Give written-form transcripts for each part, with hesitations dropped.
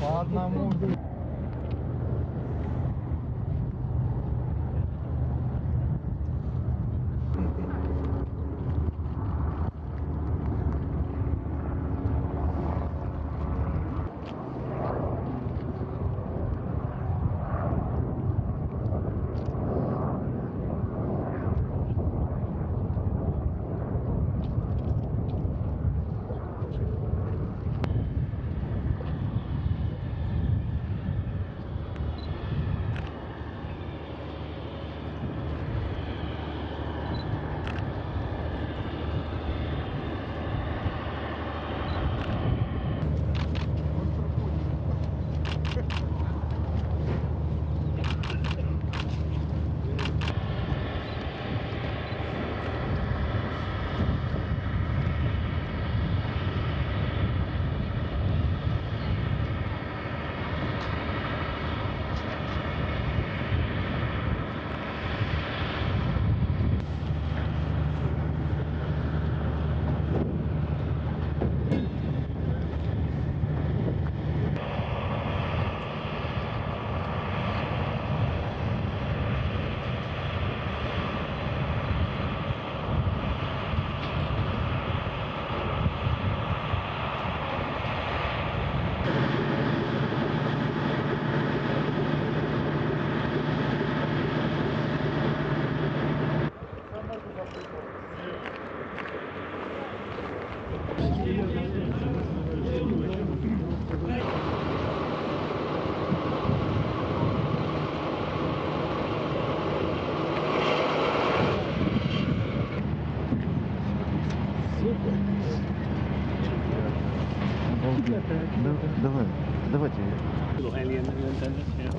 По одному. Давай, давайте. Little alien antenna, yeah.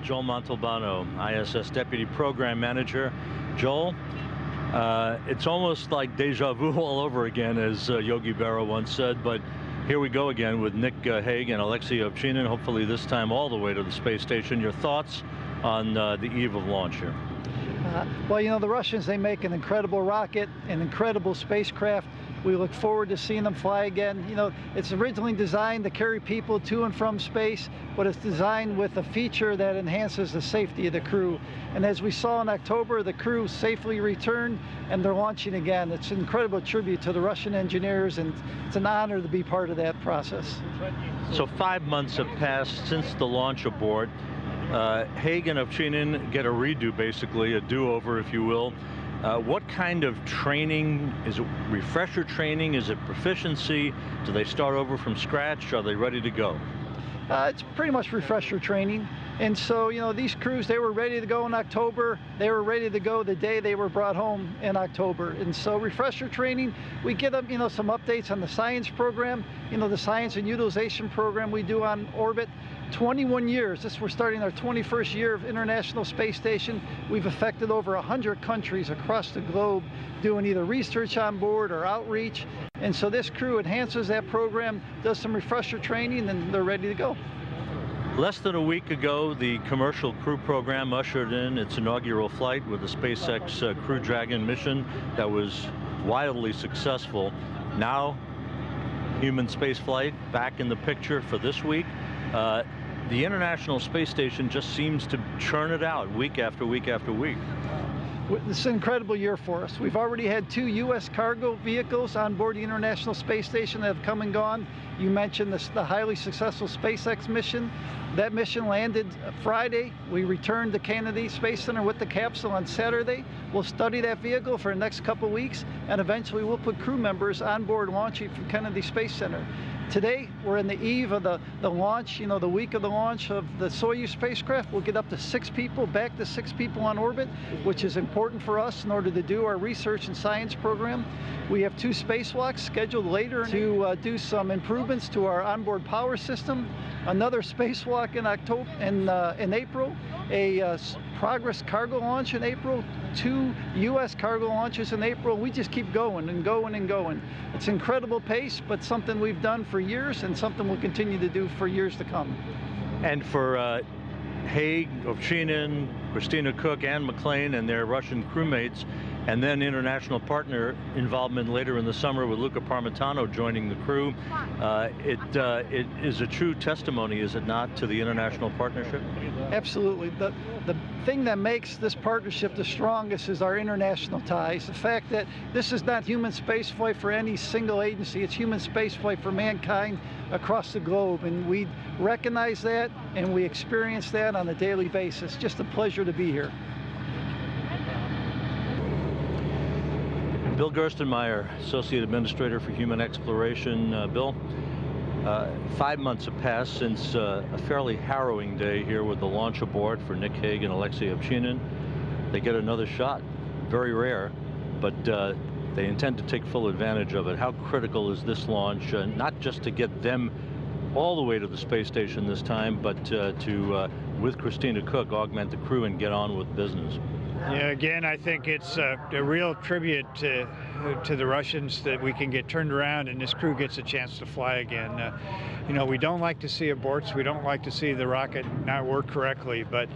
Joel Montalbano, ISS Deputy Program Manager. Joel, it's almost like deja vu all over again, as Yogi Berra once said, but here we go again with Nick Hague and Alexei Ovchinin, hopefully this time all the way to the space station. Your thoughts on the eve of launch here? Well, you know, the Russians, they make an incredible rocket, an incredible spacecraft. We look forward to seeing them fly again. You know, it's originally designed to carry people to and from space, but it's designed with a feature that enhances the safety of the crew. And as we saw in October, the crew safely returned and they're launching again. It's an incredible tribute to the Russian engineers, and it's an honor to be part of that process. So 5 months have passed since the launch abort. Hague and Ovchinin get a redo, basically, a do-over, if you will. What kind of training? Is it refresher training? Is it proficiency? Do they start over from scratch? Are they ready to go? It's pretty much refresher training. And so, you know, these crews, they were ready to go in October. They were ready to go the day they were brought home in October. And so refresher training, we give them, you know, some updates on the science program, you know, the science and utilization program we do on orbit. 21 years, we're starting our 21st year of International Space Station. We've affected over 100 countries across the globe doing either research on board or outreach. And so this crew enhances that program, does some refresher training, and they're ready to go. Less than a week ago, the Commercial Crew Program ushered in its inaugural flight with the SpaceX Crew Dragon mission that was wildly successful. Now, human spaceflight back in the picture for this week. The International Space Station just seems to churn it out week after week after week. This is an incredible year for us. We've already had 2 U.S. cargo vehicles on board the International Space Station that have come and gone. You mentioned the highly successful SpaceX mission. That mission landed Friday. We returned to Kennedy Space Center with the capsule on Saturday. We'll study that vehicle for the next couple weeks, and eventually we'll put crew members on board launching from Kennedy Space Center. Today, we're in the eve of the launch, you know, the week of the launch of the Soyuz spacecraft. We'll get up to 6 people, back to 6 people on orbit, which is important for us in order to do our research and science program. We have 2 spacewalks scheduled later to do some improvements to our onboard power system. Another spacewalk in April, a Progress cargo launch in April, 2 U.S. cargo launches in April. We just keep going and going and going. It's incredible pace, but something we've done for years and something we'll continue to do for years to come. And for Haig, Ovchinin, Christina Cook, and McLean and their Russian crewmates, and then international partner involvement later in the summer with Luca Parmitano joining the crew. It is a true testimony, is it not, to the international partnership? Absolutely. The thing that makes this partnership the strongest is our international ties. The fact that this is not human spaceflight for any single agency, it's human spaceflight for mankind across the globe. And we recognize that and we experience that on a daily basis. Just a pleasure to be here. Bill Gerstenmaier, Associate Administrator for Human Exploration. Bill, 5 months have passed since a fairly harrowing day here with the launch abort for Nick Haig and Alexei Ovchinin. They get another shot, very rare, but they intend to take full advantage of it. How critical is this launch, not just to get them all the way to the space station this time, but to, with Christina Cook, augment the crew and get on with business? Yeah, again, I think it's a real tribute to the Russians that we can get turned around and this crew gets a chance to fly again. You know, we don't like to see aborts. We don't like to see the rocket not work correctly, but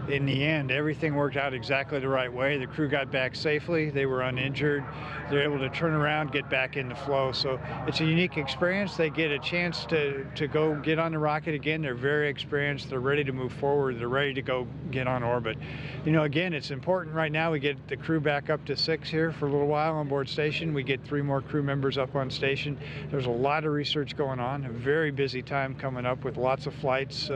in the end, everything worked out exactly the right way. The crew got back safely. They were uninjured. They're able to turn around, get back into flow. So it's a unique experience. They get a chance to go get on the rocket again. They're very experienced. They're ready to move forward. They're ready to go get on orbit. You know, again, it's important right now we get the crew back up to 6 here for a little while on board station. We get 3 more crew members up on station. There's a lot of research going on. A very busy time coming up with lots of flights.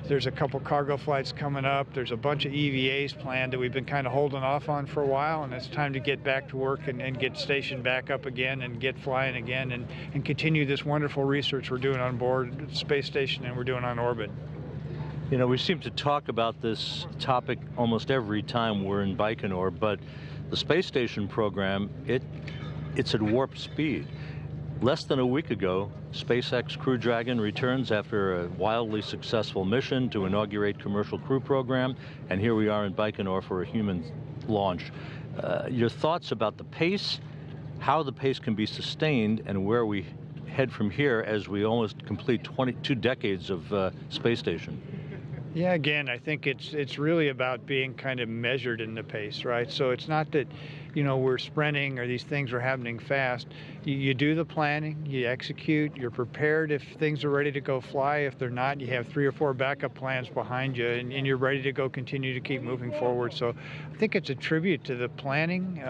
There's a couple cargo flights coming up. There's a bunch of EVAs planned that we've been kind of holding off on for a while, and it's time to get back to work and get stationed back up again and get flying again and continue this wonderful research we're doing on board the space station and we're doing on orbit. You know, we seem to talk about this topic almost every time we're in Baikonur, but the space station program, it's at warp speed. Less than a week ago, SpaceX Crew Dragon returns after a wildly successful mission to inaugurate commercial crew program, and here we are in Baikonur for a human launch. Your thoughts about the pace, how the pace can be sustained, and where we head from here as we almost complete 22 decades of space station? Yeah, again, I think it's really about being kind of measured in the pace, right? So it's not that, you know, we're sprinting or these things are happening fast. You do the planning, you execute, you're prepared if things are ready to go fly. If they're not, you have 3 or 4 backup plans behind you and you're ready to go continue to keep moving forward. So I think it's a tribute to the planning.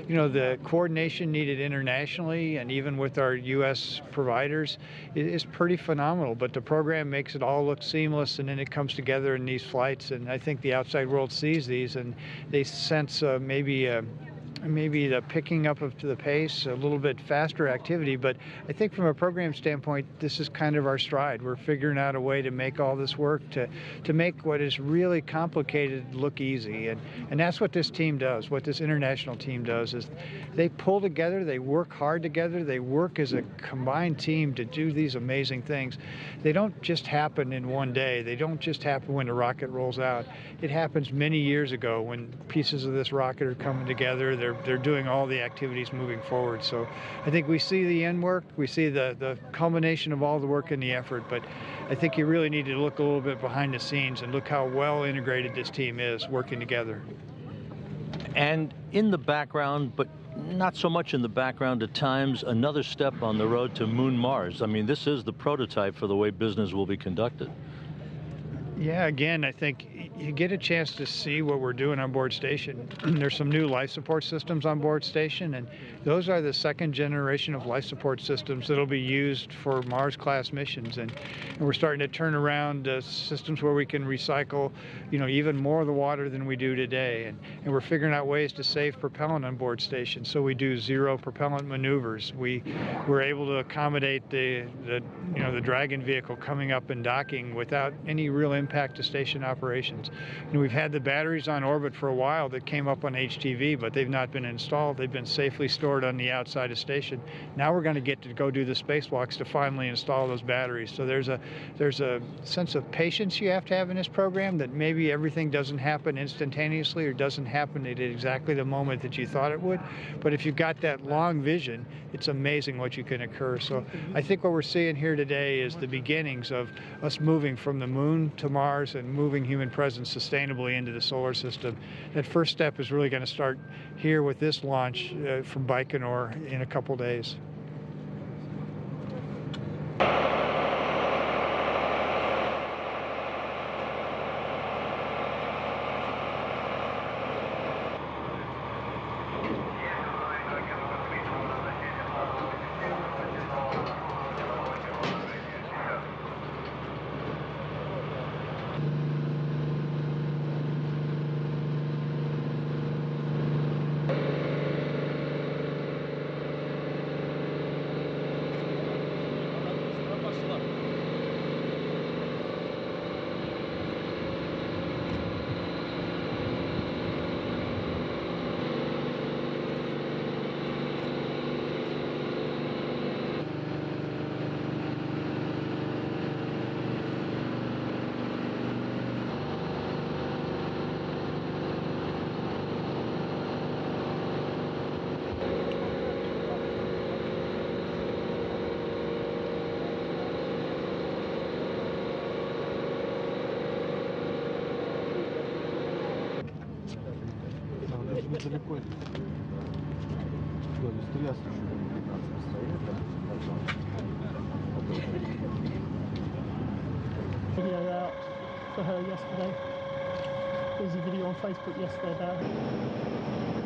You know, the coordination needed internationally and even with our U.S. providers is pretty phenomenal, but the program makes it all look seamless and then it comes together in these flights, and I think the outside world sees these and they sense maybe the picking up to the pace, a little bit faster activity, but I think from a program standpoint, this is kind of our stride. We're figuring out a way to make all this work, to make what is really complicated look easy, and that's what this team does, what this international team does, is they pull together, they work hard together, they work as a combined team to do these amazing things. They don't just happen in one day. They don't just happen when the rocket rolls out. It happens many years ago when pieces of this rocket are coming together. They're doing all the activities moving forward. So I think we see the end work, we see the culmination of all the work and the effort, but I think you really need to look a little bit behind the scenes and look how well integrated this team is working together. And in the background, but not so much in the background at times, another step on the road to Moon Mars. I mean, this is the prototype for the way business will be conducted. Yeah, again, I think you get a chance to see what we're doing on board station. There's some new life support systems on board station, and those are the second generation of life support systems that'll be used for Mars-class missions. And we're starting to turn around systems where we can recycle, you know, even more of the water than we do today. And we're figuring out ways to save propellant on board station. So we do zero propellant maneuvers. We're able to accommodate the Dragon vehicle coming up and docking without any real impact impact to station operations. We've had the batteries on orbit for a while that came up on HTV, but they've not been installed. They've been safely stored on the outside of station. Now we're going to get to go do the spacewalks to finally install those batteries. So there's a sense of patience you have to have in this program, that maybe everything doesn't happen instantaneously or doesn't happen at exactly the moment that you thought it would. But if you've got that long vision, it's amazing what you can occur. So I think what we're seeing here today is the beginnings of us moving from the moon to Mars and moving human presence sustainably into the solar system. That first step is really going to start here with this launch from Baikonur in a couple days. Далеко. Быстрее, 15 Video out for her yesterday. There's a video on Facebook yesterday about her.